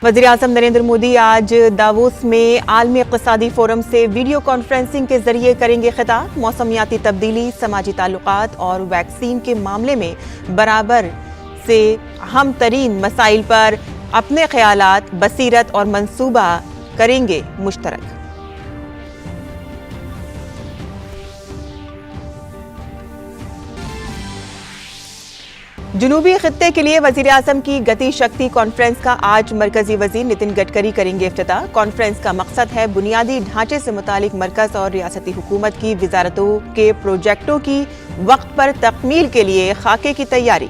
वज़ीर-ए-आज़म नरेंद्र मोदी आज दावोस में आलमी इक़्तिसादी फोरम से वीडियो कॉन्फ्रेंसिंग के जरिए करेंगे खिताब। मौसमियाती तब्दीली, समाजी ताल्लुकात और वैक्सीन के मामले में बराबर से अहम तरीन मसाइल पर अपने ख्यालात, बसीरत और मंसूबा करेंगे मुश्तरक। जुनूबी खित्ते के लिए वज़ीर-ए-आज़म की गति शक्ति कॉन्फ्रेंस का आज मरकजी वज़ीर नितिन गडकरी करेंगे इफ्तिताह। कॉन्फ्रेंस का मकसद है बुनियादी ढांचे से मुतालिक मरकज और रियासती हुकूमत की वजारतों के प्रोजेक्टों की वक्त पर तकमील के लिए खाके की तैयारी।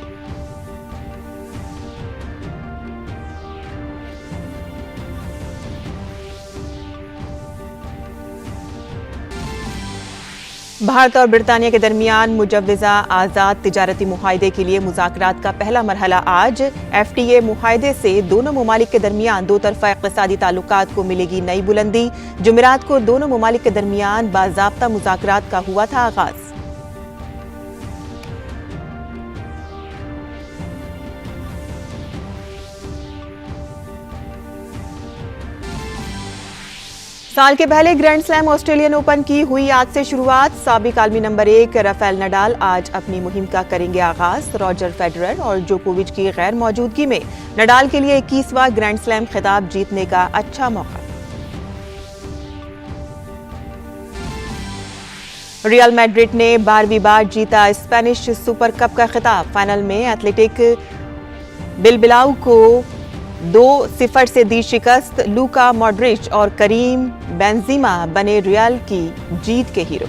भारत और बरतानिया के दरमियान मुजव्वज़ा आज़ाद तिजारती मुआहदे के लिए मुज़ाकरात का पहला मरहला आज। FTA मुआहदे से दोनों ममालिक के दरमियान दो तरफ़ा इक़्तिसादी ताल्लुकात को मिलेगी नई बुलंदी। जुमेरात को दोनों ममालिक के दरमियान बाज़ाब्ता मुज़ाकरात का हुआ था आगाज़। साल के पहले ग्रैंड स्लैम ऑस्ट्रेलियन ओपन की हुई आज से शुरुआत। साबिक आलमी नंबर 1 राफेल नडाल आज अपनी मुहिम का करेंगे आगाज। रॉजर फेडरर और जोकोविच की गैर मौजूदगी में नडाल के लिए 21वां ग्रैंड स्लैम खिताब जीतने का अच्छा मौका। रियल मैड्रिड ने 12वीं बार जीता स्पेनिश सुपर कप का खिताब। फाइनल में एथलेटिक बिलबाओ को 2-0 से दी शिकस्त। लूका मॉड्रिच और करीम बेंजीमा बने रियल की जीत के हीरो।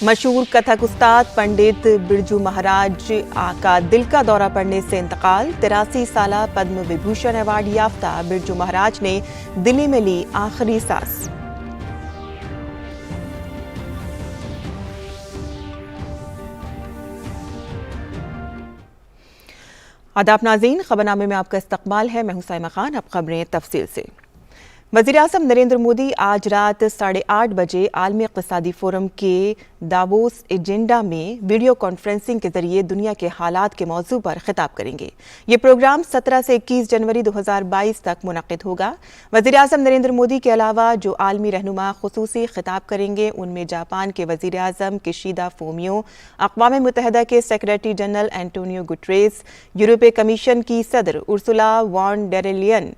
मशहूर कथक उस्ताद पंडित बिरजू महाराज का दिल का दौरा पड़ने से इंतकाल। 83 साला पद्म विभूषण अवार्ड याफ्ता बिरजू महाराज ने दिल्ली में ली आखिरी सांस। आदाब नाज़रीन, खबरनामे में आपका इस्तकबाल है। मैं हूं साइमा खान। अब खबरें तफसील से। वज़ीर-ए-आज़म नरेंद्र मोदी आज रात 8:30 बजे आलमी इक़्तिसादी फोरम के दावोस एजेंडा में वीडियो कॉन्फ्रेंसिंग के जरिए दुनिया के हालात के मौजू पर खिताब करेंगे। ये प्रोग्राम 17 से 21 जनवरी 2022 तक मुनक़िद होगा। वज़ीर-ए-आज़म नरेंद्र मोदी के अलावा जो आलमी रहनुमा खुसूसी खिताब करेंगे उनमें जापान के वज़ीर-ए-आज़म किशिदा फोमियो, अक़वाम मुत्तहिदा के सेक्रेटरी जनरल एंटोनियो गुटरेस, यूरोपीय कमीशन की सदर Ursula von der Leyen,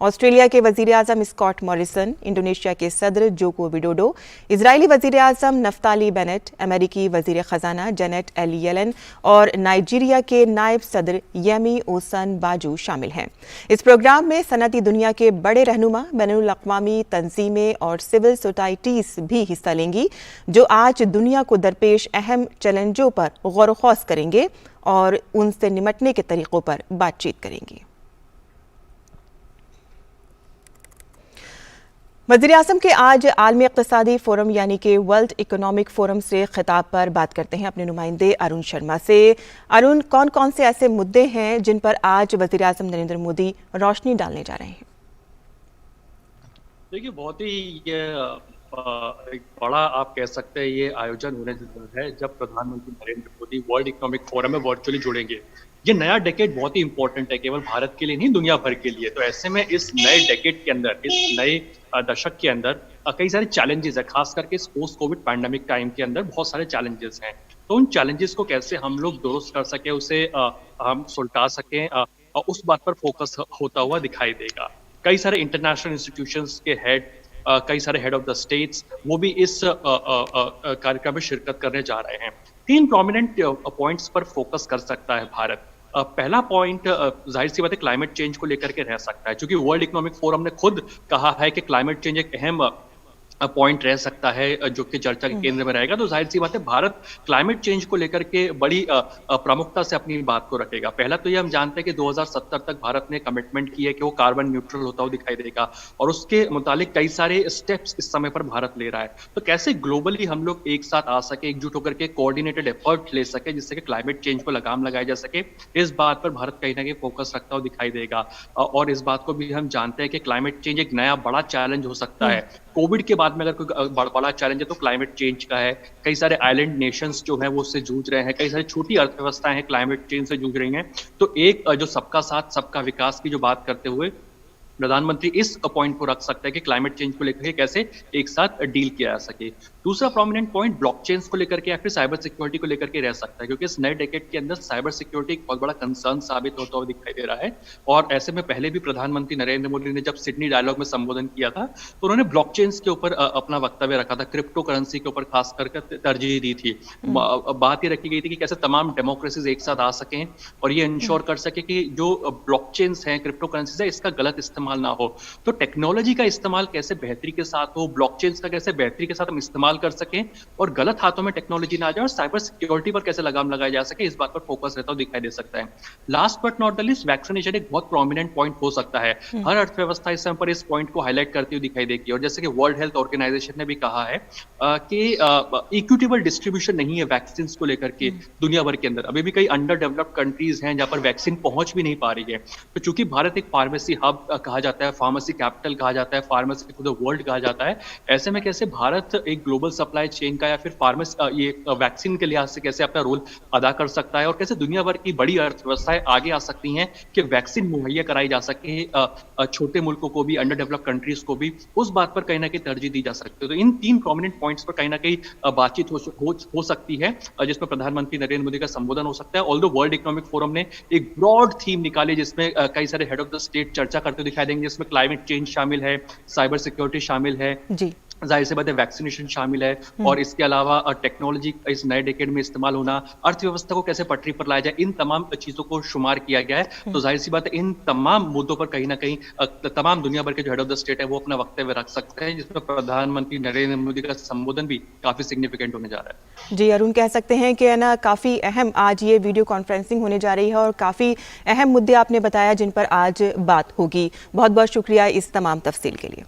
Australia के वज़ीर-ए-आज़म स्कॉट मॉरिसन, इंडोनेशिया के सदर जोको विडोडो, इजरायली वज़ीर-ए-आज़म नफ्ताली बेनेट, अमेरिकी वज़ीर ख़जाना जेनेट एल येलन और नाइजीरिया के नायब सदर येमी ओसन बाजू शामिल हैं। इस प्रोग्राम में सनअती दुनिया के बड़े रहनुमा, बैनुल अक़वामी तंजीमें और सिविल सोसाइटीज़ भी हिस्सा लेंगी, जो आज दुनिया को दरपेश अहम चैलेंजों पर गौर व खौज करेंगे और उनसे निमटने के तरीक़ों पर बातचीत करेंगी। वज़ीर-ए-आज़म के आज आलमी इक़्तिसादी फोरम यानी कि वर्ल्ड इकोनॉमिक फोरम से खिताब पर बात करते हैं अपने नुमाइंदे अरुण शर्मा से। अरुण, कौन कौन से ऐसे मुद्दे हैं जिन पर आज वज़ीर-ए-आज़म नरेंद्र मोदी रोशनी डालने जा रहे हैं? देखिए, बहुत ही ये एक बड़ा आप कह सकते हैं ये आयोजन होने जा रहा है जब प्रधानमंत्री Narendra Modi world economic forum में वर्चुअली जुड़ेंगे। ये नया डेकेड बहुत ही इंपॉर्टेंट है, केवल भारत के लिए नहीं, दुनिया भर के लिए। तो ऐसे में इस नए डेकेड के अंदर, इस नए दशक के अंदर कई सारे चैलेंजेस है, खास करके इस पोस्ट कोविड पैंडेमिक टाइम के अंदर बहुत सारे चैलेंजेस हैं। तो उन चैलेंजेस को कैसे हम लोग दुरुस्त कर सके, उसे हम सुलटा सकें, उस बात पर फोकस होता हुआ दिखाई देगा। कई सारे इंटरनेशनल इंस्टीट्यूशंस के हेड, कई सारे हेड ऑफ द स्टेट्स, वो भी इस कार्यक्रम में शिरकत करने जा रहे हैं। 3 प्रोमिनेंट पॉइंट्स पर फोकस कर सकता है भारत। पहला पॉइंट जाहिर सी बात है क्लाइमेट चेंज को लेकर के रह सकता है, क्योंकि वर्ल्ड इकोनॉमिक फोरम ने खुद कहा है कि क्लाइमेट चेंज एक अहम पॉइंट रह सकता है जो कि चर्चा के केंद्र में रहेगा। तो जाहिर सी बात है भारत क्लाइमेट चेंज को लेकर के बड़ी प्रमुखता से अपनी बात को रखेगा। पहला तो ये हम जानते हैं कि 2070 तक भारत ने कमिटमेंट की है कि वो कार्बन न्यूट्रल होता हुआ दिखाई देगा, और उसके मुतालिक कई सारे स्टेप्स इस समय पर भारत ले रहा है। तो कैसे ग्लोबली हम लोग एक साथ आ सके, एकजुट होकर के कोऑर्डिनेटेड एफर्ट ले सके, जिससे कि क्लाइमेट चेंज को लगाम लगाया जा सके, इस बात पर भारत कहीं ना कहीं फोकस रखता हुआ दिखाई देगा। और इस बात को भी हम जानते हैं कि क्लाइमेट चेंज एक नया बड़ा चैलेंज हो सकता है कोविड के बाद में अगर कोई बड़ा चैलेंज है तो क्लाइमेट चेंज का है। कई सारे आइलैंड नेशंस जो हैं वो उससे जूझ रहे हैं, कई सारी छोटी अर्थव्यवस्थाएं हैं क्लाइमेट चेंज से जूझ रही हैं। तो एक जो सबका साथ सबका विकास की जो बात करते हुए प्रधानमंत्री इस पॉइंट को रख सकते हैं कि क्लाइमेट चेंज को लेकर के कैसे एक साथ डील किया जा सके। दूसरा प्रोमिनेंट पॉइंट ब्लॉकचेन्स को लेकर के या फिर साइबर सिक्योरिटी को लेकर के रह सकता है, क्योंकि इस नए डेकेड के अंदर साइबर सिक्योरिटी एक बहुत बड़ा कंसर्न साबित होता हुआ दिखाई दे रहा है। और ऐसे में पहले भी प्रधानमंत्री नरेंद्र मोदी ने जब सिडनी डायलॉग में संबोधन किया था तो उन्होंने ब्लॉकचेन्स के ऊपर अपना वक्तव्य रखा था, क्रिप्टो करेंसी के ऊपर खास करके तरजीह दी थी। बात ये रखी गई थी कि कैसे तमाम डेमोक्रेसीज एक साथ आ सकें और ये इंश्योर कर सके कि जो ब्लॉकचेन्स हैं, क्रिप्टो करेंसीज है, इसका गलत इस्तेमाल ना हो। तो टेक्नोलॉजी का इस्तेमाल कैसे बेहतरी के साथ हो, ब्लॉकचेन्स का कैसे बेहतरी के साथ हम इस्तेमाल कर सकें और गलत हाथों में टेक्नोलॉजी ना आ जाए, और साइबर सिक्योरिटी पर कैसे लगाम लगाया जा सके, इस बात पर फोकस रहता हुआ दिखाई दे सकता है। Last but not the least, vaccination एक बहुत प्रोमिनेंट पॉइंट हो सकता है। हर अर्थव्यवस्था इस समय पर इस पॉइंट को हाईलाइट करती हुई दिखाई देगी। और जैसे कि वर्ल्ड हेल्थ ऑर्गेनाइजेशन ने भी कहा है कि इक्विटेबल डिस्ट्रीब्यूशन नहीं है वैक्सीन को लेकर के दुनिया भर के अंदर। अभी भी कई अंडर डेवलप्ड कंट्रीज हैं जहां पर वैक्सीन पहुंच भी नहीं पा रही है। तो चूंकि भारत एक फार्मेसी हब कहा जाता है, फार्मेसी कैपिटल कहा जाता है, फार्मेसी टू द वर्ल्ड कहा जाता है, ऐसे में कैसे भारत एक ग्लोबल सप्लाई चेन का या फिर ये वैक्सीन के लिहाज से कैसे अपना रोल अदा कर सकता है और कैसे दुनिया भर की बड़ी अर्थव्यवस्थाएं आगे आ सकती हैं कि वैक्सीन मुहैया कराई जा सके छोटे मुल्कों को भी, अंडर डेवलप्ड कंट्रीज को भी, उस बात पर कहीं ना कहीं तरजीह दी जा सकती है। तो इन तीन प्रोमिनेंट पॉइंट्स पर कहीं ना कहीं बातचीत हो सकती है जिसमें प्रधानमंत्री नरेंद्र मोदी का संबोधन हो सकता है। ऑल्दो वर्ल्ड इकोनॉमिक फोरम ने एक ब्रॉड थीम निकाली जिसमें कई सारे हेड ऑफ द स्टेट चर्चा करते दिखाई देंगे, जिसमें क्लाइमेट चेंज शामिल है, साइबर सिक्योरिटी शामिल है, जी, जाहिर सी बात है वैक्सीनेशन शामिल है, और इसके अलावा टेक्नोलॉजी इस नए डेकेड में इस्तेमाल होना, अर्थव्यवस्था को कैसे पटरी पर लाया जाए, इन तमाम चीजों को शुमार किया गया है। तो जाहिर सी बात है इन तमाम मुद्दों पर कहीं ना कहीं तमाम दुनिया भर के जो हेड ऑफ द स्टेट है वो अपना वक्तव्य रख सकते हैं, जिसमें प्रधानमंत्री नरेंद्र मोदी का संबोधन भी काफी सिग्निफिकेंट होने जा रहा है। जी अरुण, कह सकते हैं कि ना काफ़ी अहम आज ये वीडियो कॉन्फ्रेंसिंग होने जा रही है और काफ़ी अहम मुद्दे आपने बताया जिन पर आज बात होगी। बहुत बहुत शुक्रिया इस तमाम तफसील के लिए।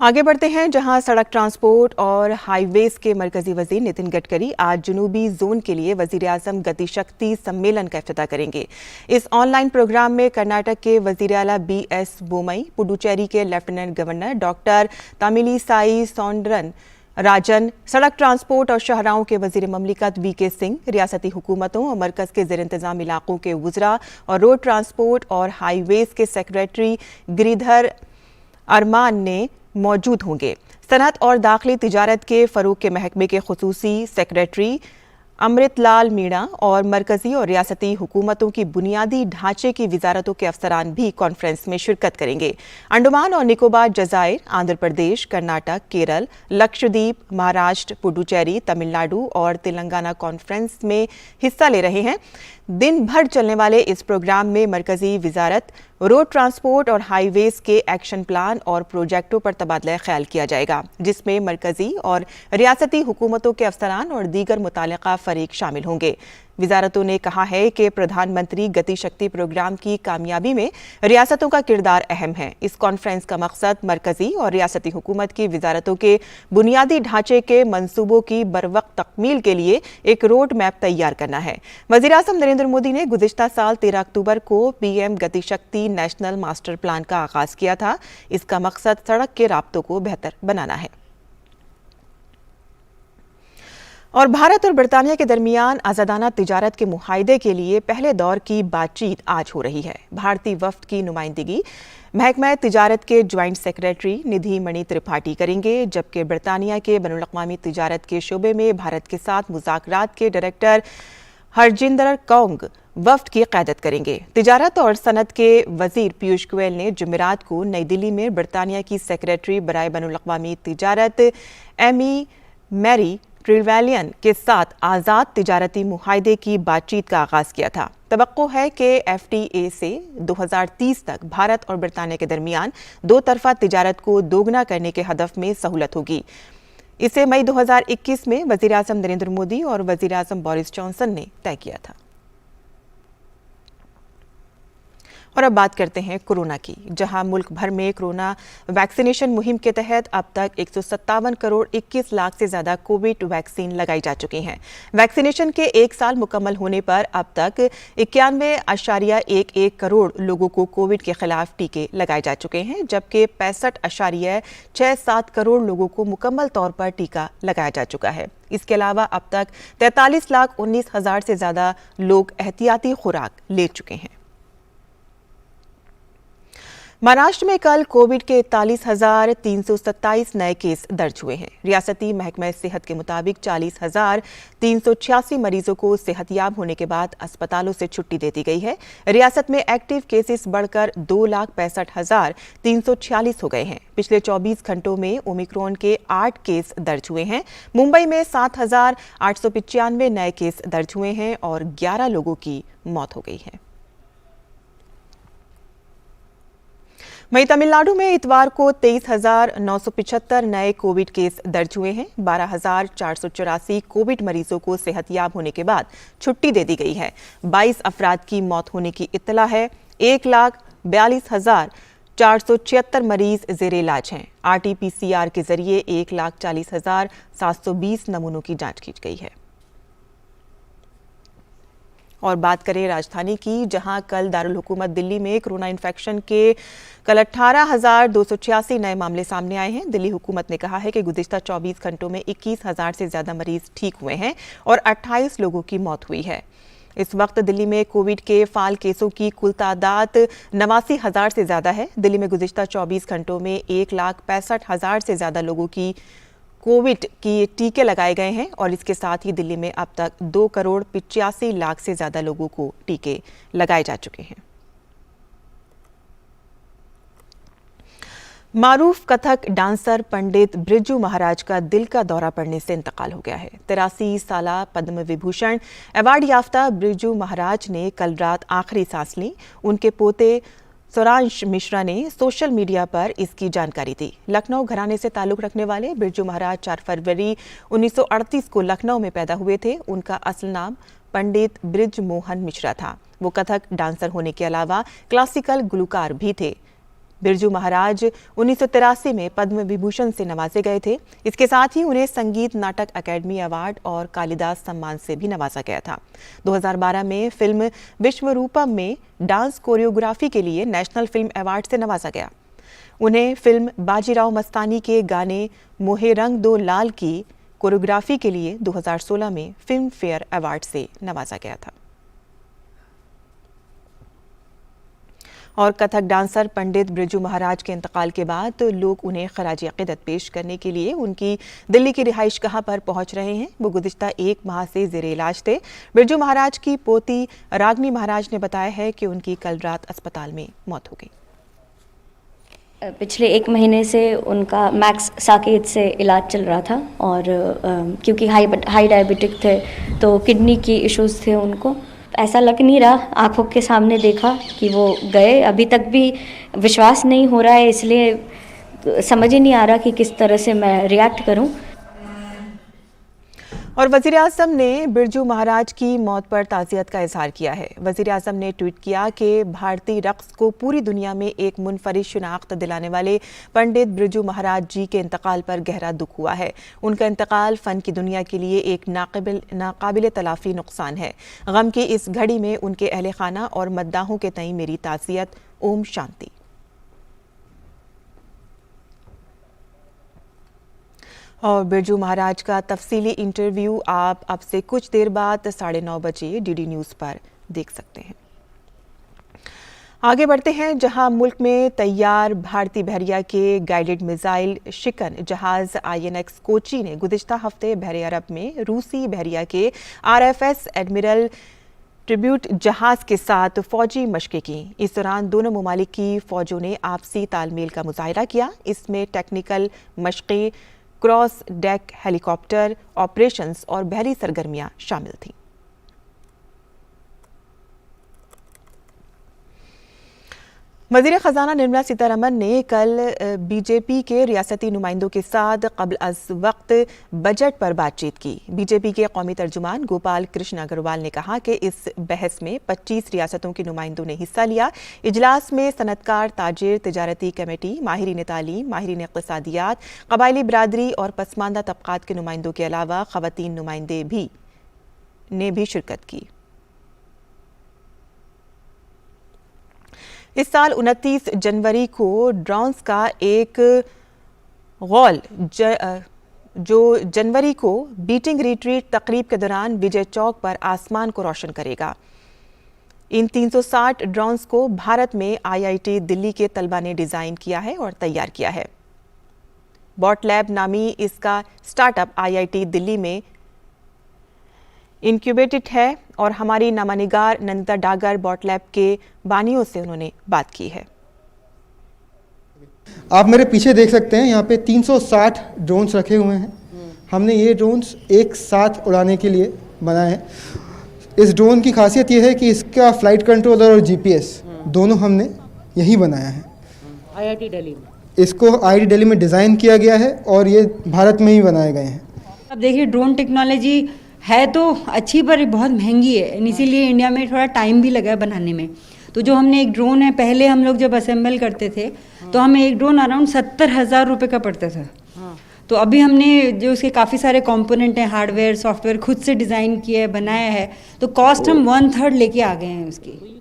आगे बढ़ते हैं, जहां सड़क ट्रांसपोर्ट और हाईवेज के मरकजी वजीर नितिन गडकरी आज जनूबी जोन के लिए वजीर आजम गतिशक्ति सम्मेलन का इफ्तिताह करेंगे। इस ऑनलाइन प्रोग्राम में कर्नाटक के वजीर आला BS बोमई, पुडुचेरी के लेफ्टिनेंट गवर्नर डॉक्टर तमिलिसाई सौंदरन राजन, सड़क ट्रांसपोर्ट और शाहराहों के वजीर ममलिकत VK सिंह, रियासती हुकूमतों और मरकज के ज़ेर इंतज़ाम इलाकों के वज़रा और रोड ट्रांसपोर्ट और हाईवेज के सेक्रेटरी गिरिधर अरमान ने मौजूद होंगे। सनअत और दाखिली तिजारत के फ़रोग़ के महकमे के खुसूसी सेक्रेटरी अमृतलाल मीणा और मरकजी और रियासती हुकूमतों की बुनियादी ढांचे की वजारतों के अफसरान भी कॉन्फ्रेंस में शिरकत करेंगे। अंडमान और निकोबार जज़ायर, आंध्र प्रदेश, कर्नाटक, केरल, लक्षद्वीप, महाराष्ट्र, पुडुचेरी, तमिलनाडु और तेलंगाना कॉन्फ्रेंस में हिस्सा ले रहे हैं। दिन भर चलने वाले इस प्रोग्राम में मरकजी वजारत, रोड ट्रांसपोर्ट और हाईवेज के एक्शन प्लान और प्रोजेक्टों पर तबादला ख्याल किया जाएगा, जिसमें मरकजी और रियासती हुकूमतों के अफसरान और दीगर मुतालिका फरीक शामिल होंगे। वजारतों ने कहा है कि प्रधानमंत्री गतिशक्ति प्रोग्राम की कामयाबी में रियासतों का किरदार अहम है। इस कॉन्फ्रेंस का मकसद मरकजी और रियासती हुकूमत की वजारतों के बुनियादी ढांचे के मंसूबों की बरवक्त तकमील के लिए एक रोड मैप तैयार करना है। वज़ीर-ए-आज़म नरेंद्र मोदी ने गुज़िश्ता साल 13 अक्टूबर को PM Gatishakti national master plan का आगाज किया था। इसका मकसद सड़क के राब्तों को बेहतर बनाना है। और भारत और बरतानिया के दरमियान आज़ादाना तिजारत के मुआहदे के लिए पहले दौर की बातचीत आज हो रही है। भारतीय वफ्द की नुमाइंदगी महकमा तिजारत के ज्वाइंट सेक्रेटरी निधि मणि त्रिपाठी करेंगे, जबकि बरतानिया के बैनुल-अक़वामी तिजारत के शोबे में भारत के साथ मुज़ाकरात के डायरेक्टर हरजिंदर कौंग वफ्द की क़यादत करेंगे। तिजारत और सनत के वजीर पीयूष गोयल ने जुमेरात को नई दिल्ली में बरतानिया की सेक्रेटरी बराए बैनुल-अक़वामी तिजारत एमी मैरी ट्रिवेलियन के साथ आज़ाद तिजारती मुआहदे की बातचीत का आगाज़ किया था। तवक्को है कि FTA से 2030 तक भारत और बरतानिया के दरमियान दो तरफा तिजारत को दोगुना करने के हदफ में सहूलत होगी। इसे मई 2021 में वज़ीर-ए-आज़म नरेंद्र मोदी और वज़ीर-ए-आज़म बोरिस जॉनसन ने तय किया था। और अब बात करते हैं कोरोना की, जहां मुल्क भर में कोरोना वैक्सीनेशन मुहिम के तहत अब तक 157 करोड़ 21 लाख से ज्यादा कोविड वैक्सीन लगाई जा चुकी हैं। वैक्सीनेशन के 1 साल मुकम्मल होने पर अब तक 91.11 करोड़ लोगों को कोविड के खिलाफ टीके लगाए जा चुके हैं, जबकि 65.67 करोड़ लोगों को मुकम्मल तौर पर टीका लगाया जा चुका है। इसके अलावा अब तक 43,19,000 से ज्यादा लोग एहतियाती खुराक ले चुके हैं। महाराष्ट्र में कल कोविड के 41,327 नए केस दर्ज हुए हैं। रियासती महकमा सेहत के मुताबिक 40,386 मरीजों को सेहतयाब होने के बाद अस्पतालों से छुट्टी दे दी गई है। रियासत में एक्टिव केसेस बढ़कर 2,65,346 हो गए हैं। पिछले 24 घंटों में ओमिक्रॉन के 8 केस दर्ज हुए हैं। मुंबई में 7,895 नए केस दर्ज हुए हैं और 11 लोगों की मौत हो गई है। वहीं तमिलनाडु में इतवार को 23,975 नए कोविड केस दर्ज हुए हैं। 12,484 कोविड मरीजों को सेहतयाब होने के बाद छुट्टी दे दी गई है। 22 अफराद की मौत होने की इत्तला है। 1,42,476 मरीज जेर इलाज हैं। RT-PCR के जरिए 1,40,720 नमूनों की जांच की गई है। और बात करें राजधानी की, जहां कल दारुल हुकूमत दिल्ली में कोरोना इन्फेक्शन के कल 18,286 नए मामले सामने आए हैं। दिल्ली हुकूमत ने कहा है कि गुज़िश्ता 24 घंटों में 21,000 से ज्यादा मरीज ठीक हुए हैं और 28 लोगों की मौत हुई है। इस वक्त दिल्ली में कोविड के फाल केसों की कुल तादाद 89,000 से ज्यादा है। दिल्ली में गुज़िश्ता 24 घंटों में 1,65,000 से ज्यादा लोगों की कोविड की टीके लगाए गए हैं और इसके साथ ही दिल्ली में अब तक 2,85,00,000 से ज्यादा लोगों को टीके लगाए जा चुके हैं। मारूफ कथक डांसर पंडित ब्रिजू महाराज का दिल का दौरा पड़ने से इंतकाल हो गया है। 83 साला पद्म विभूषण अवार्ड याफ्ता ब्रिजू महाराज ने कल रात आखिरी सांस ली। उनके पोते सोरांश मिश्रा ने सोशल मीडिया पर इसकी जानकारी दी। लखनऊ घराने से ताल्लुक रखने वाले बिरजू महाराज 4 फरवरी 1938 को लखनऊ में पैदा हुए थे। उनका असल नाम पंडित ब्रिज मोहन मिश्रा था। वो कथक डांसर होने के अलावा क्लासिकल गुलकार भी थे। बिरजू महाराज 1983 में पद्म विभूषण से नवाजे गए थे। इसके साथ ही उन्हें संगीत नाटक अकेडमी अवार्ड और कालिदास सम्मान से भी नवाजा गया था। 2012 में फिल्म विश्वरूपम में डांस कोरियोग्राफी के लिए नेशनल फिल्म अवार्ड से नवाजा गया। उन्हें फिल्म बाजीराव मस्तानी के गाने मोहे रंग दो लाल की कोरियोग्राफी के लिए 2016 में फिल्म फेयर अवार्ड से नवाजा गया था। और कथक डांसर पंडित ब्रिजू महाराज के इंतकाल के बाद लोग उन्हें खराज अक़ीदत पेश करने के लिए उनकी दिल्ली की रिहाइशगाह पर पहुंच रहे हैं। वो गुज़िश्ता 1 माह से ज़ेरे इलाज थे। ब्रिजू महाराज की पोती रागनी महाराज ने बताया है कि उनकी कल रात अस्पताल में मौत हो गई। पिछले 1 महीने से उनका मैक्स साकेत से इलाज चल रहा था और क्योंकि हाई डायबिटिक थे तो किडनी की इश्यूज़ थे उनको। ऐसा लग नहीं रहा, आंखों के सामने देखा कि वो गए। अभी तक भी विश्वास नहीं हो रहा है, इसलिए समझ ही नहीं आ रहा कि किस तरह से मैं रिएक्ट करूं। और वज़ीर आज़म ने बिरजू महाराज की मौत पर ताज़ियत का इजहार किया है। वज़ीर आज़म ने ट्वीट किया कि भारतीय रक़्स को पूरी दुनिया में एक मुनफरिद शिनाख्त दिलाने वाले पंडित बिरजू महाराज जी के इंतकाल पर गहरा दुख हुआ है। उनका इंतकाल फ़न की दुनिया के लिए एक नाकाबिल तलाफ़ी नुकसान है। गम की इस घड़ी में उनके अहले खाना और मद्दाहों के तई मेरी ताज़ियत। ओम शांति। और बिरजू महाराज का तफसीली इंटरव्यू आप अब से कुछ देर बाद 9:30 बजे डीडी न्यूज़ पर देख सकते हैं। आगे बढ़ते हैं, जहां मुल्क में तैयार भारतीय बहरिया के गाइडेड मिसाइल शिकन जहाज INX कोची ने गुज़िश्ता हफ्ते बहरे अरब में रूसी बहरिया के RFS एडमिरल ट्रिब्यूट जहाज के साथ फौजी मशक़ें की। इस दौरान दोनों ममालिक की फ़ौजों ने आपसी तालमेल का मुज़ाहिरा किया। इसमें टेक्निकल मशक़ें, क्रॉस डेक हेलीकॉप्टर ऑपरेशंस और बहरी सरगर्मियां शामिल थीं। वज़ीर ख़ज़ाना निर्मला सीतारमण ने कल बीजेपी के रियासती नुमाइंदों के साथ क़ब्ल अज़ वक्त बजट पर बातचीत की। बीजेपी के कौमी तर्जुमान गोपाल कृष्ण अग्रवाल ने कहा कि इस बहस में 25 रियासतों के नुमाइंदों ने हिस्सा लिया। इजलास में सनतकार, ताजिर, तिजारती कमेटी, माहिरीन तालीम, माहिरीन इक़्तिसादियात, क़बायली बिरादरी और पसमानदा तबक़ात के नुमाइंदों के अलावा ख़वातीन नुमाइंदे ने भी शिरकत की। इस साल 29 जनवरी को ड्रोन्स का एक गौल जो जनवरी को बीटिंग रिट्रीट तकरीब के दौरान विजय चौक पर आसमान को रोशन करेगा। इन 360 ड्रोन्स को भारत में IIT दिल्ली के तलबा ने डिज़ाइन किया है और तैयार किया है। बॉट लैब नामी इसका स्टार्टअप IIT दिल्ली में इनक्यूबेटेड है और हमारी नामानिगार नंदिता डागर बॉट लैब के बानियों से उन्होंने बात की है। आप मेरे पीछे देख सकते हैं, यहाँ पे 360 ड्रोन्स रखे हुए हैं। हमने ये ड्रोन्स एक साथ उड़ाने के लिए बनाए हैं। इस ड्रोन की खासियत ये है कि इसका फ्लाइट कंट्रोलर और GPS दोनों हमने यही बनाया है। IIT दिल्ली में इसको IIT दिल्ली में डिज़ाइन किया गया है और ये भारत में ही बनाए गए हैं। अब देखिए, ड्रोन टेक्नोलॉजी है तो अच्छी पर बहुत महंगी है, इसीलिए इंडिया में थोड़ा टाइम भी लगा है बनाने में। तो जो हमने एक ड्रोन है, पहले हम लोग जब असेंबल करते थे तो हमें एक ड्रोन अराउंड 70,000 रुपये का पड़ता था। तो अभी हमने जो उसके काफ़ी सारे कंपोनेंट हैं, हार्डवेयर सॉफ्टवेयर खुद से डिज़ाइन किया है, बनाया है, तो कॉस्ट हम 1/3 लेके आ गए हैं उसकी।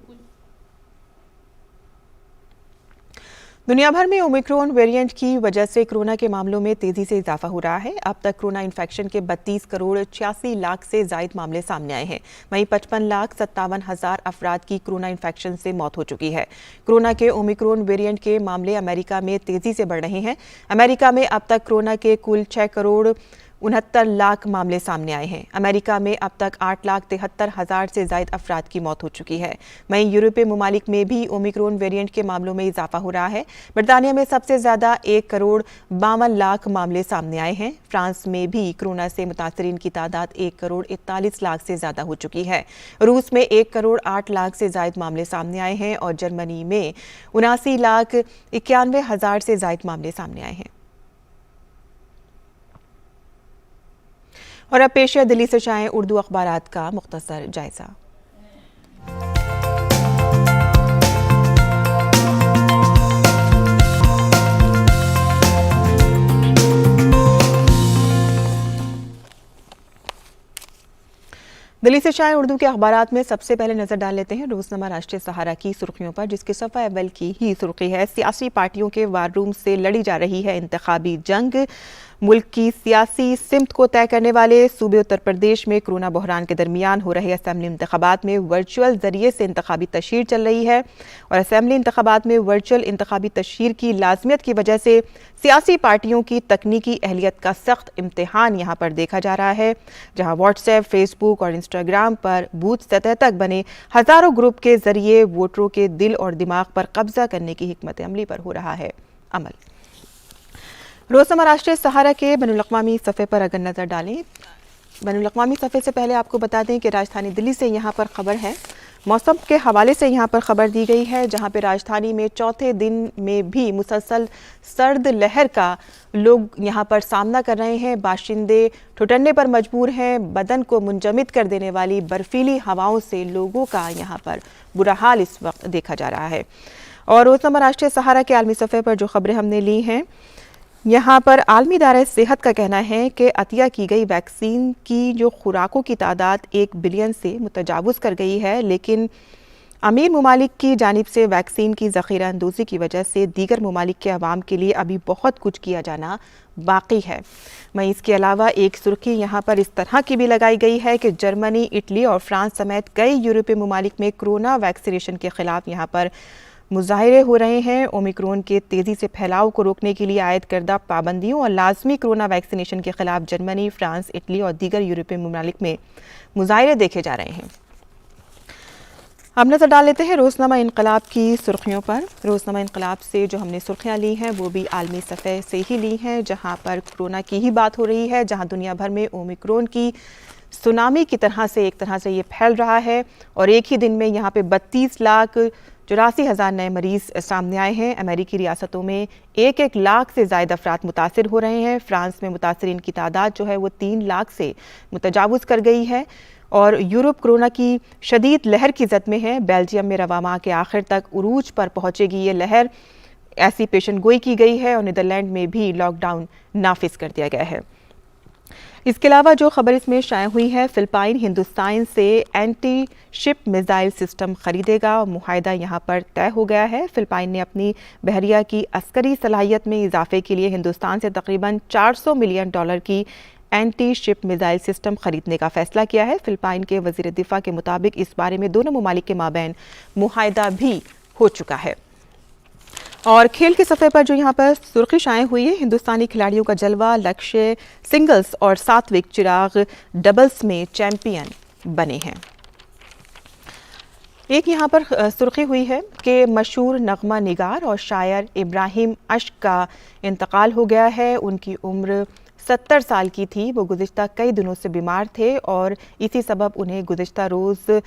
दुनिया भर में ओमिक्रॉन वेरिएंट की वजह से कोरोना के मामलों में तेजी से इजाफा हो रहा है। अब तक कोरोना इन्फेक्शन के 32 करोड़ 86 लाख से जायद मामले सामने आए हैं। वहीं 55,57,000 अफराद की कोरोना इन्फेक्शन से मौत हो चुकी है। कोरोना के ओमिक्रॉन वेरिएंट के मामले अमेरिका में तेजी से बढ़ रहे हैं। अमेरिका में अब तक कोरोना के कुल 6 करोड़ 69 लाख मामले सामने आए हैं। अमेरिका में अब तक 8,73,000 से जायद अफराद की मौत हो चुकी है। वहीं यूरोपीय ममालिक में भी ओमिक्रॉन वेरिएंट के मामलों में इजाफा हो रहा है। बरतानिया में सबसे ज़्यादा 1 करोड़ 52 लाख मामले सामने आए हैं। फ्रांस में भी कोरोना से मुतासरीन की तादाद 1 करोड़ 41 लाख से ज़्यादा हो चुकी है। रूस में 1 करोड़ 8 लाख से जायद मामले सामने आए हैं और जर्मनी में 79,91,000 से जायद मामले सामने आए हैं। और अब पेश है दिल्ली से शाये उर्दू अखबारात का मुख्तसर जायजा। दिल्ली से शाये उर्दू के अखबारात में सबसे पहले नजर डाल लेते हैं रोजनामा राष्ट्रीय सहारा की सुर्खियों पर, जिसके सफ़ा अव्वल की ही सुर्खी है, सियासी पार्टियों के वार रूम से लड़ी जा रही है इंतखाबी जंग। मुल्क की सियासी सिमत को तय करने वाले सूबे उत्तर प्रदेश में कोरोना बहरान के दरमियान हो रहे असेंबली इंतखाबात में वर्चुअल जरिए से इंतखाबी तशहीर चल रही है और असेंबली इंतखाबात में वर्चुअल इंतखाबी तशहीर की लाजमियत की वजह से सियासी पार्टियों की तकनीकी अहलियत का सख्त इम्तिहान यहाँ पर देखा जा रहा है, जहाँ व्हाट्सएप, फेसबुक और इंस्टाग्राम पर बूथ सतह तक बने हज़ारों ग्रुप के जरिए वोटरों के दिल और दिमाग पर कब्जा करने की हिकमत अमली पर हो रहा है अमल। रोजनामा राष्ट्रीय सहारा के बैनुल-अक़वामी सफ़े पर अगर नज़र डालें, बैनुल-अक़वामी सफ़े से पहले आपको बता दें कि राजधानी दिल्ली से यहाँ पर खबर है, मौसम के हवाले से यहाँ पर खबर दी गई है, जहाँ पे राजधानी में चौथे दिन में भी मुसलसल सर्द लहर का लोग यहाँ पर सामना कर रहे हैं। बाशिंदे ठुठरने पर मजबूर हैं। बदन को मुंजमद कर देने वाली बर्फीली हवाओं से लोगों का यहाँ पर बुरा हाल इस वक्त देखा जा रहा है। और रोजनामा राष्ट्रीय सहारा के आलमी सफ़े पर जो खबरें हमने ली हैं, यहाँ पर आलमी इदारे सेहत का कहना है कि अतिया की गई वैक्सीन की जो खुराकों की तादाद 1 बिलियन से मुतजावज़ कर गई है, लेकिन अमीर ममालिक की जानिब से वैक्सीन की ज़ख़ीरा अंदोज़ी की वजह से दीगर ममालिक के अवाम के लिए अभी बहुत कुछ किया जाना बाकी है। वहीं इसके अलावा एक सुर्खी यहाँ पर इस तरह की भी लगाई गई है कि जर्मनी, इटली और फ्रांस समेत कई यूरोपीय ममालिक में कोरोना वैक्सीनेशन के ख़िलाफ़ यहाँ पर मुजाहिरे हो रहे हैं। ओमिक्रॉन के तेज़ी से फैलाव को रोकने के लिए आयद करदा पाबंदियों और लाजमी कोरोना वैक्सीनेशन के खिलाफ जर्मनी, फ्रांस, इटली और दीगर यूरोपीय ममालिक में मुजाहिरे देखे जा रहे हैं। अब नज़र डाल लेते हैं रोजनामा इनकलाब की सुर्खियों पर। रोजनामा इनकलाब से जो हमने सुर्खियाँ ली हैं वो भी आलमी सफ़े से ही ली हैं, जहाँ पर कोरोना की ही बात हो रही है, जहाँ दुनिया भर में ओमिक्रॉन की सुनामी की तरह से ये फैल रहा है और एक ही दिन में यहाँ पे 32,84,000 नए मरीज सामने आए हैं। अमेरिकी रियासतों में 1-1 लाख से ज़्यादा अफराद मुतासिर हो रहे हैं। फ्रांस में मुतासरीन की तादाद जो है वो 3 लाख से मुतजावज़ कर गई है और यूरोप कोरोना की शदीद लहर की जद में है। बेल्जियम में रवा माह के आखिर तक उरूज पर पहुँचेगी ये लहर, ऐसी पेशन गोई की गई है और नीदरलैंड में भी लॉकडाउन नाफिज कर दिया गया है। इसके अलावा जो खबर इसमें शाया हुई है, फिलिपाइन हिंदुस्तान से एंटी शिप मिसाइल सिस्टम खरीदेगा और मुआहदा यहाँ पर तय हो गया है। फिलिपाइन ने अपनी बहरिया की अस्करी सलाहियत में इजाफे के लिए हिंदुस्तान से तकरीबन $400 मिलियन की एंटी शिप मिसाइल सिस्टम खरीदने का फैसला किया है। फिलिपाइन के वजीर दिफा के मुताबिक इस बारे में दोनों ममालिक के माबैन मुआहदा भी हो चुका है। और खेल के सफ़े पर जो यहाँ पर सुर्खी शाये हुई है, हिंदुस्तानी खिलाड़ियों का जलवा, लक्ष्य सिंगल्स और सात्विक चिराग डबल्स में चैंपियन बने हैं। एक यहाँ पर सुर्खी हुई है कि मशहूर नगमा निगार और शायर इब्राहिम अश्क का इंतकाल हो गया है। उनकी उम्र 70 साल की थी। वो गुज़िश्ता कई दिनों से बीमार थे और इसी सबब उन्हें गुज़िश्ता रोज़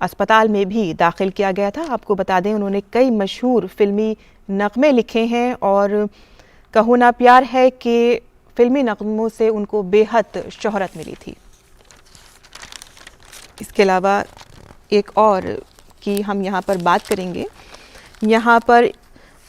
अस्पताल में भी दाखिल किया गया था। आपको बता दें, उन्होंने कई मशहूर फिल्मी नगमे लिखे हैं और कहो ना प्यार है कि फिल्मी नगमों से उनको बेहद शोहरत मिली थी। इसके अलावा एक और की हम यहाँ पर बात करेंगे। यहाँ पर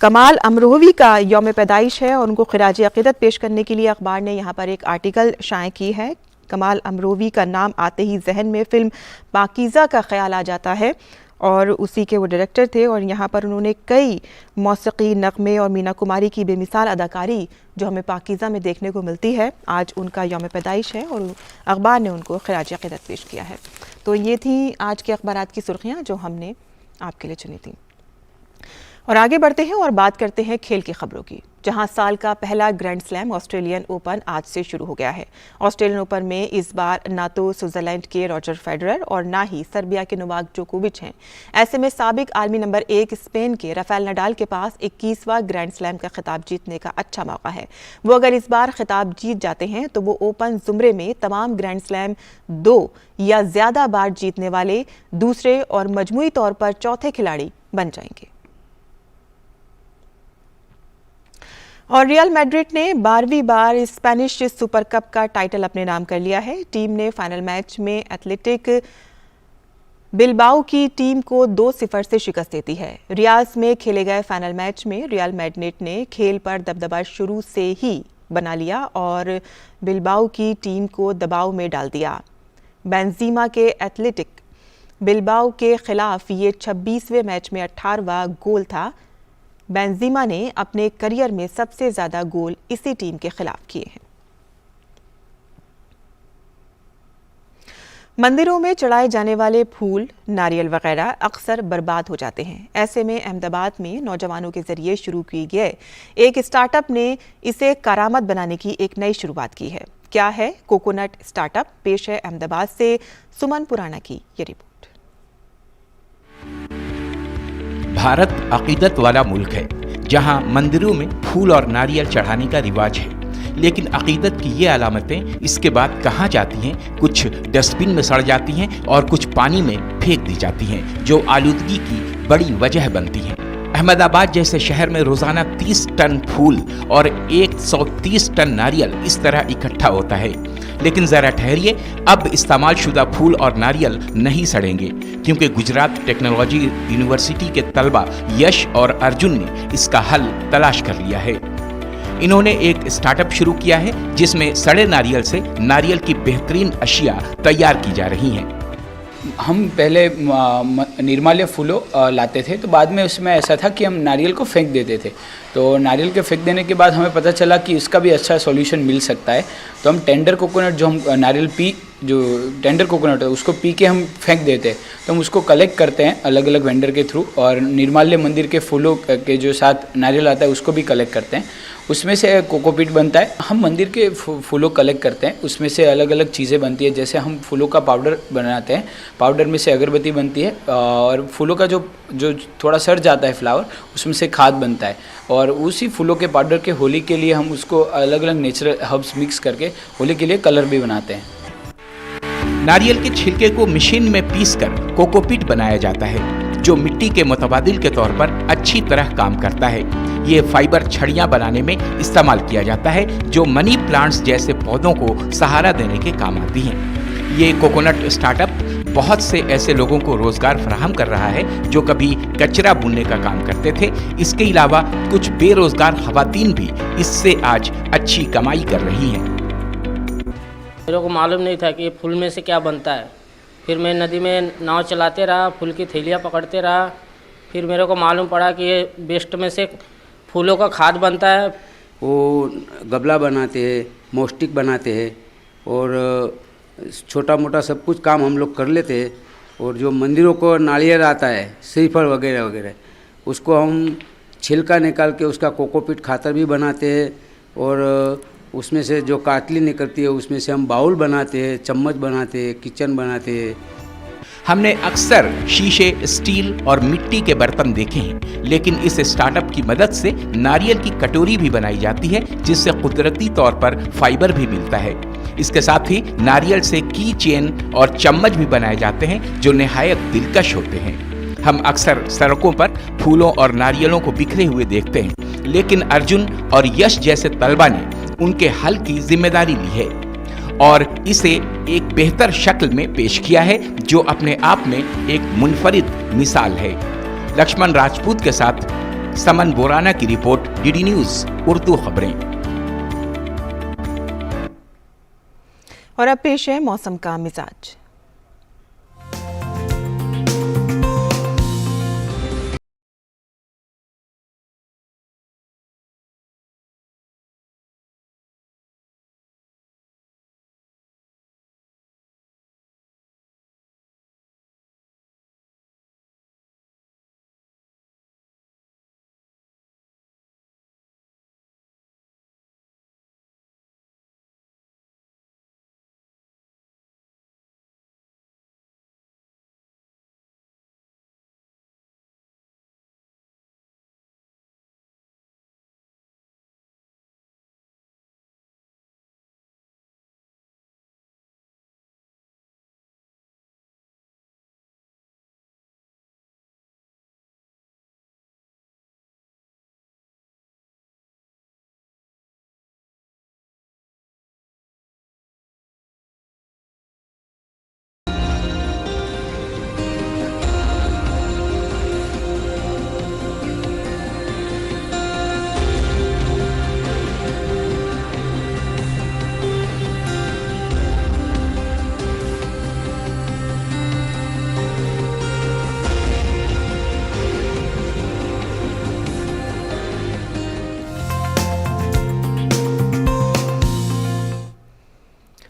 कमाल अमरोवी का यौम पैदाइश है और उनको खिराज अक़ीदत पेश करने के लिए अखबार ने यहाँ पर एक आर्टिकल शाये की है। कमाल अमरोवी का नाम आते ही जहन में फ़िल्म पाकीज़ा का ख्याल आ जाता है और उसी के वो डायरेक्टर थे और यहाँ पर उन्होंने कई मौसीकी नगमे और मीना कुमारी की बेमिसाल अदाकारी जो हमें पाकीज़ा में देखने को मिलती है, आज उनका यौम पैदाइश है और अखबार ने उनको खिराज अक़ीदत पेश किया है। तो ये थी आज के अखबारात की सुर्खियाँ जो हमने आपके लिए चुनी थी। और आगे बढ़ते हैं और बात करते हैं खेल की खबरों की, जहां साल का पहला ग्रैंड स्लैम ऑस्ट्रेलियन ओपन आज से शुरू हो गया है। ऑस्ट्रेलियन ओपन में इस बार ना तो स्विट्जरलैंड के रॉजर फेडरर और ना ही सर्बिया के नोवाक जोकोविच हैं। ऐसे में साबिक आलमी नंबर 1 स्पेन के राफेल नडाल के पास 21वां ग्रैंड स्लैम का खिताब जीतने का अच्छा मौका है। वो अगर इस बार खिताब जीत जाते हैं तो वो ओपन जुमरे में तमाम ग्रैंड स्लैम 2 या ज्यादा बार जीतने वाले दूसरे और मजमूई तौर पर चौथे खिलाड़ी बन जाएंगे। और रियल मैड्रिड ने 12वीं बार स्पेनिश सुपर कप का टाइटल अपने नाम कर लिया है। टीम ने फाइनल मैच में एथलेटिक बिलबाओ की टीम को 2-0 से शिकस्त देती है। रियाज में खेले गए फाइनल मैच में रियल मैड्रिड ने खेल पर दबदबा शुरू से ही बना लिया और बिलबाओ की टीम को दबाव में डाल दिया। बेंजीमा के एथलेटिक बिलबाओ के खिलाफ ये 26वें मैच में 18वां गोल था। बेंजीमा ने अपने करियर में सबसे ज्यादा गोल इसी टीम के खिलाफ किए हैं। मंदिरों में चढ़ाए जाने वाले फूल, नारियल वगैरह अक्सर बर्बाद हो जाते हैं। ऐसे में अहमदाबाद में नौजवानों के जरिए शुरू किए गए एक स्टार्टअप ने इसे करामत बनाने की एक नई शुरुआत की है। क्या है कोकोनट स्टार्टअप? पेश है अहमदाबाद से सुमन पुराना की ये रिपोर्ट। भारत अकीदत वाला मुल्क है जहां मंदिरों में फूल और नारियल चढ़ाने का रिवाज है, लेकिन अकीदत की ये अलामतें इसके बाद कहाँ जाती हैं? कुछ डस्टबिन में सड़ जाती हैं और कुछ पानी में फेंक दी जाती हैं, जो आलूदगी की बड़ी वजह बनती हैं। अहमदाबाद जैसे शहर में रोजाना 30 टन फूल और 130 टन नारियल इस तरह इकट्ठा होता है। लेकिन जरा ठहरिए, अब इस्तेमाल शुदा फूल और नारियल नहीं सड़ेंगे, क्योंकि गुजरात टेक्नोलॉजी यूनिवर्सिटी के तलबा यश और अर्जुन ने इसका हल तलाश कर लिया है। इन्होंने एक स्टार्टअप शुरू किया है जिसमें सड़े नारियल से नारियल की बेहतरीन अशिया तैयार की जा रही हैं। हम पहले निर्माल्य फूलों लाते थे, तो बाद में उसमें ऐसा था कि हम नारियल को फेंक देते थे। तो नारियल के फेंक देने के बाद हमें पता चला कि इसका भी अच्छा सॉल्यूशन मिल सकता है। तो हम टेंडर कोकोनट, जो हम नारियल जो टेंडर कोकोनट है उसको पी के हम फेंक देते हैं, तो हम उसको कलेक्ट करते हैं अलग अलग वेंडर के थ्रू, और निर्माल्य मंदिर के फूलों के जो साथ नारियल आता है उसको भी कलेक्ट करते हैं। उसमें से कोकोपीट बनता है। हम मंदिर के फूलों कलेक्ट करते हैं, उसमें से अलग अलग चीज़ें बनती है। जैसे हम फूलों का पाउडर बनाते हैं, पाउडर में से अगरबत्ती बनती है, और फूलों का जो थोड़ा सड़ जाता है फ्लावर, उसमें से खाद बनता है। और उसी फूलों के पाउडर के होली के लिए हम उसको अलग अलग नेचुरल हर्ब्स मिक्स करके होली के लिए कलर भी बनाते हैं। नारियल के छिलके को मशीन में पीसकर कोकोपीट बनाया जाता है, जो मिट्टी के मुतबादिल के तौर पर अच्छी तरह काम करता है। ये फाइबर छड़ियां बनाने में इस्तेमाल किया जाता है, जो मनी प्लांट्स जैसे पौधों को सहारा देने के काम आती हैं। ये कोकोनट स्टार्टअप बहुत से ऐसे लोगों को रोजगार फराहम कर रहा है जो कभी कचरा बुनने का काम करते थे। इसके अलावा कुछ बेरोजगार खवातीन भी इससे आज अच्छी कमाई कर रही हैं। मेरे को मालूम नहीं था कि ये फूल में से क्या बनता है। फिर मैं नदी में नाव चलाते रहा, फूल की थैलियाँ पकड़ते रहा। फिर मेरे को मालूम पड़ा कि ये वेस्ट में से फूलों का खाद बनता है। वो गबला बनाते हैं, मोस्टिक बनाते हैं और छोटा मोटा सब कुछ काम हम लोग कर लेते हैं। और जो मंदिरों को नारियल आता है, श्रीफल वगैरह वगैरह, उसको हम छिलका निकाल के उसका कोकोपीट खातर भी बनाते हैं। और उसमें से जो काटली निकलती है उसमें से हम बाउल बनाते हैं, चम्मच बनाते हैं, किचन बनाते हैं। हमने अक्सर शीशे, स्टील और मिट्टी के बर्तन देखे हैं, लेकिन इस स्टार्टअप की मदद से नारियल की कटोरी भी बनाई जाती है, जिससे कुदरती तौर पर फाइबर भी मिलता है। इसके साथ ही नारियल से की चेन और चम्मच भी बनाए जाते हैं, जो निहायत दिलकश होते हैं। हम अक्सर सड़कों पर फूलों और नारियलों को बिखरे हुए देखते हैं, लेकिन अर्जुन और यश जैसे तलबा ने उनके हल की जिम्मेदारी ली है और इसे एक बेहतर शक्ल में पेश किया है, जो अपने आप में एक मुनफरिद मिसाल है। लक्ष्मण राजपूत के साथ समन बोराना की रिपोर्ट, डीडी न्यूज़ उर्दू खबरें। और अब पेश है मौसम का मिजाज।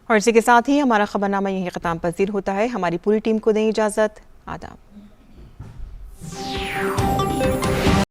और इसी के साथ ही हमारा खबरनामा यहीं ख़त्म पजीर होता है। हमारी पूरी टीम को दें इजाज़त। आदाब।